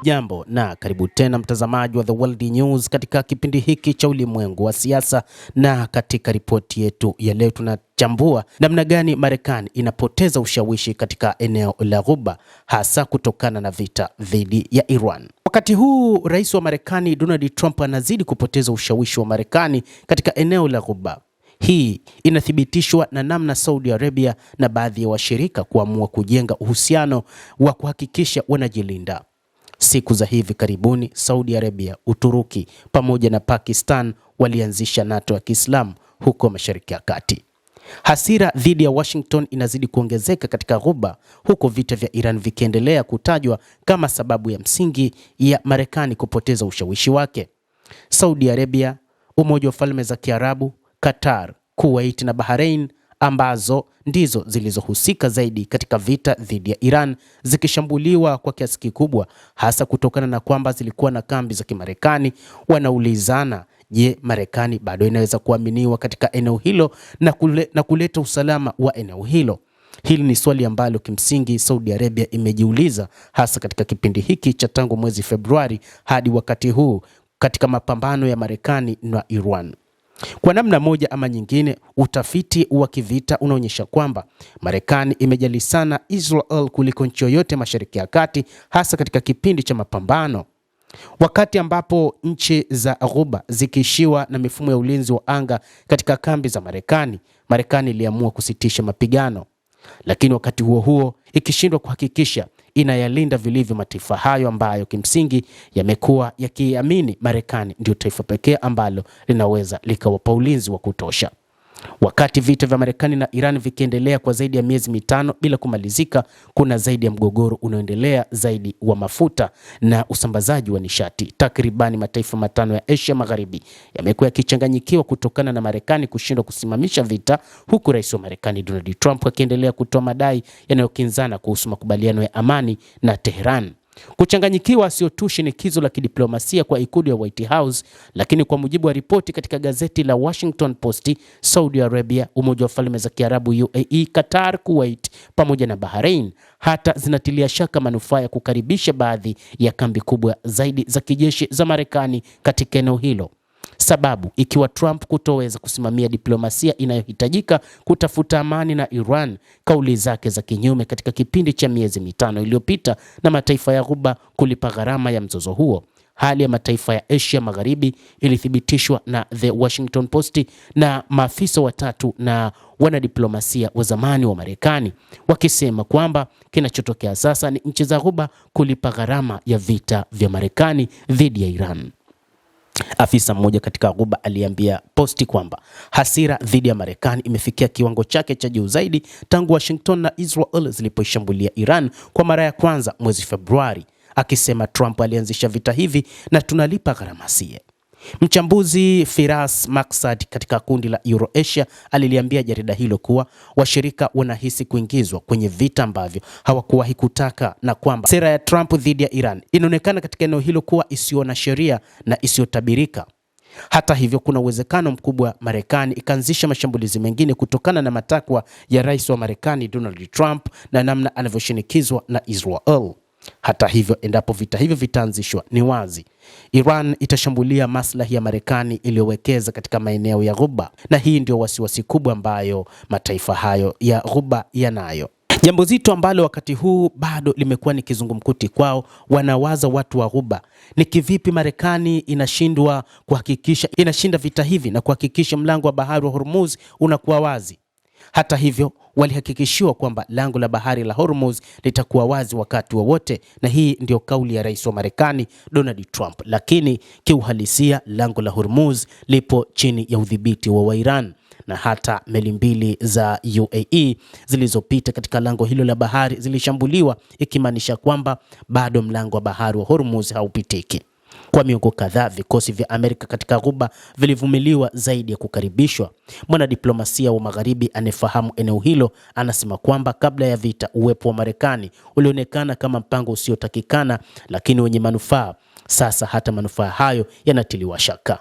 Hujambo na karibu tena mtazamaji wa The World News katika kipindi hiki cha ulimwengu wa siasa, na katika ripoti yetu ya leo tunachambua namna gani Marekani inapoteza ushawishi katika eneo la Ghuba, hasa kutokana na vita dhidi ya Iran. Wakati huu rais wa Marekani Donald Trump anazidi kupoteza ushawishi wa Marekani katika eneo la Ghuba. Hii inathibitishwa na namna Saudi Arabia na baadhi ya washirika kuamua kujenga uhusiano wa kuhakikisha wanajilinda. Siku za hivi karibuni Saudi Arabia, Uturuki pamoja na Pakistan walianzisha NATO ya Kiislamu huko Mashariki ya Kati. Hasira dhidi ya Washington inazidi kuongezeka katika Ghuba, huko vita vya Iran vikiendelea kutajwa kama sababu ya msingi ya Marekani kupoteza ushawishi wake. Saudi Arabia, Umoja wa Falme za Kiarabu, Qatar, Kuwait na Bahrain ambazo ndizo zilizohusika zaidi katika vita dhidi ya Iran zikishambuliwa kwa kiasi kikubwa, hasa kutokana na kwamba zilikuwa na kambi za Kimarekani. Wanaulizana, je, Marekani bado inaweza kuaminiwa katika eneo hilo na kuleta usalama wa eneo hilo? Hili ni swali ambalo kimsingi Saudi Arabia imejiuliza, hasa katika kipindi hiki cha tangu mwezi Februari hadi wakati huu katika mapambano ya Marekani na Iran. Kwa namna moja ama nyingine, utafiti wa kivita unaonyesha kwamba Marekani imejali sana Israel kuliko nchi yoyote Mashariki ya Kati, hasa katika kipindi cha mapambano. Wakati ambapo nchi za Ghuba zikiishiwa na mifumo ya ulinzi wa anga katika kambi za Marekani, Marekani iliamua kusitisha mapigano. Lakini wakati huo huo ikishindwa kuhakikisha inayalinda vilivyo mataifa hayo ambayo kimsingi yamekuwa yakiamini Marekani ndio taifa pekee ambalo linaweza likawapa ulinzi wa kutosha. Wakati vita vya Marekani na Iran vikiendelea kwa zaidi ya miezi mitano bila kumalizika, kuna zaidi ya mgogoro unaoendelea zaidi wa mafuta na usambazaji wa nishati. Takribani mataifa matano ya Asia Magharibi yamekuwa yakichanganyikiwa kutokana na Marekani kushindwa kusimamisha vita, huku rais wa Marekani Donald Trump akiendelea kutoa madai yanayokinzana kuhusu makubaliano ya amani na Tehran. Kuchanganyikiwa sio tu shinikizo la kidiplomasia kwa ikulu ya White House, lakini kwa mujibu wa ripoti katika gazeti la Washington Post, Saudi Arabia, Umoja wa Falme za Kiarabu UAE, Qatar, Kuwait pamoja na Bahrain hata zinatilia shaka manufaa ya kukaribisha baadhi ya kambi kubwa zaidi za kijeshi za Marekani katika eneo hilo. Sababu ikiwa Trump kutoweza kusimamia diplomasia inayohitajika kutafuta amani na Iran, kauli zake za kinyume katika kipindi cha miezi mitano iliyopita na mataifa ya Ghuba kulipa gharama ya mzozo huo. Hali ya mataifa ya Asia Magharibi ilithibitishwa na The Washington Post na maafisa watatu na wanadiplomasia wa zamani wa Marekani, wakisema kwamba kinachotokea sasa ni nchi za Ghuba kulipa gharama ya vita vya Marekani dhidi ya Iran. Afisa mmoja katika Ghuba aliambia Posti kwamba hasira dhidi ya Marekani imefikia kiwango chake cha juu zaidi tangu Washington na Israel zilipoishambulia Iran kwa mara ya kwanza mwezi Februari, akisema Trump alianzisha vita hivi na tunalipa gharama sie. Mchambuzi Firas Maksad katika kundi la Euroasia aliliambia jarida hilo kuwa washirika wanahisi kuingizwa kwenye vita ambavyo hawakuwahi kutaka, na kwamba sera ya Trump dhidi ya Iran inaonekana katika eneo hilo kuwa isiyo na sheria na isiyotabirika. Hata hivyo, kuna uwezekano mkubwa Marekani ikaanzisha mashambulizi mengine kutokana na matakwa ya rais wa Marekani Donald Trump na namna anavyoshinikizwa na Israel. Hata hivyo, endapo vita hivyo vitaanzishwa, ni wazi Iran itashambulia maslahi ya Marekani iliyowekeza katika maeneo ya Ghuba, na hii ndio wasiwasi kubwa ambayo mataifa hayo ya Ghuba yanayo. Jambo zito ambalo wakati huu bado limekuwa ni kizungumkuti kwao. Wanawaza watu wa Ghuba, ni kivipi Marekani inashindwa kuhakikisha inashinda vita hivi na kuhakikisha mlango wa bahari wa Hormuz unakuwa wazi. Hata hivyo, walihakikishiwa kwamba lango la bahari la Hormuz litakuwa wazi wakati wowote, na hii ndio kauli ya rais wa Marekani Donald Trump. Lakini kiuhalisia lango la Hormuz lipo chini ya udhibiti wa Iran, na hata meli mbili za UAE zilizopita katika lango hilo la bahari zilishambuliwa, ikimaanisha kwamba bado mlango wa bahari wa Hormuz haupitiki. Kwa miongo kadhaa vikosi vya Amerika katika Ghuba vilivumiliwa zaidi ya kukaribishwa. Mwanadiplomasia wa Magharibi anayefahamu eneo hilo anasema kwamba kabla ya vita uwepo wa Marekani ulionekana kama mpango usiotakikana lakini wenye manufaa. Sasa hata manufaa hayo yanatiliwa shaka.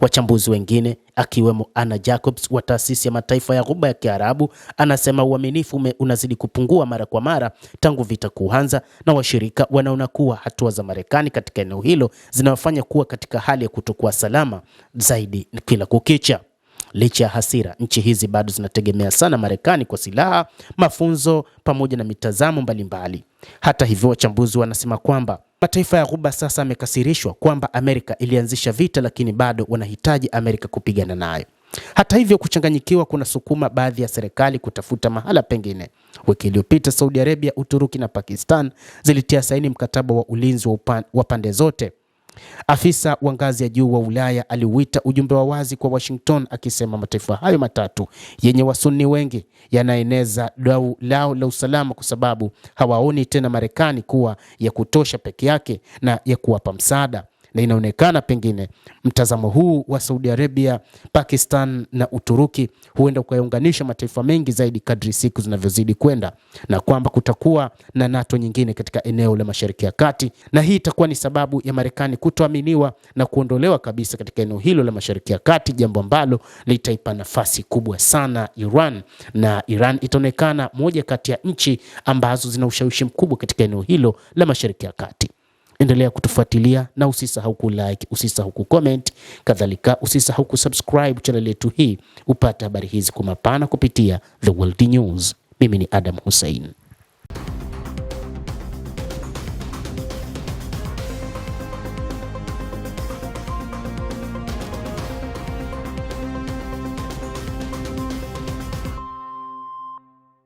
Wachambuzi wengine akiwemo Anna Jacobs wa taasisi ya mataifa ya Ghuba ya Kiarabu anasema uaminifu unazidi kupungua mara kwa mara tangu vita kuanza, na washirika wanaona kuwa hatua za Marekani katika eneo hilo zinawafanya kuwa katika hali ya kutokuwa salama zaidi kila kukicha. Licha ya hasira, nchi hizi bado zinategemea sana Marekani kwa silaha, mafunzo pamoja na mitazamo mbalimbali. Hata hivyo, wachambuzi wanasema kwamba mataifa ya Ghuba sasa yamekasirishwa kwamba Amerika ilianzisha vita, lakini bado wanahitaji Amerika kupigana nayo. Hata hivyo, kuchanganyikiwa kuna sukuma baadhi ya serikali kutafuta mahala pengine. Wiki iliyopita Saudi Arabia, Uturuki na Pakistan zilitia saini mkataba wa ulinzi wa pande zote. Afisa wa ngazi ya juu wa Ulaya aliuita ujumbe wa wazi kwa Washington akisema mataifa hayo matatu yenye Wasunni wengi yanaeneza dau lao la usalama kwa sababu hawaoni tena Marekani kuwa ya kutosha peke yake na ya kuwapa msaada. Na inaonekana pengine mtazamo huu wa Saudi Arabia, Pakistan na Uturuki huenda ukaunganisha mataifa mengi zaidi kadri siku zinavyozidi kwenda, na kwamba kutakuwa na NATO nyingine katika eneo la Mashariki ya Kati, na hii itakuwa ni sababu ya Marekani kutoaminiwa na kuondolewa kabisa katika eneo hilo la Mashariki ya Kati, jambo ambalo litaipa nafasi kubwa sana Iran, na Iran itaonekana moja kati ya nchi ambazo zina ushawishi mkubwa katika eneo hilo la Mashariki ya Kati. Endelea kutufuatilia na usisahau kulike, usisahau kucomment, kadhalika usisahau kusubscribe channel yetu hii upate habari hizi kwa mapana kupitia The World News. Mimi ni Adam Hussein.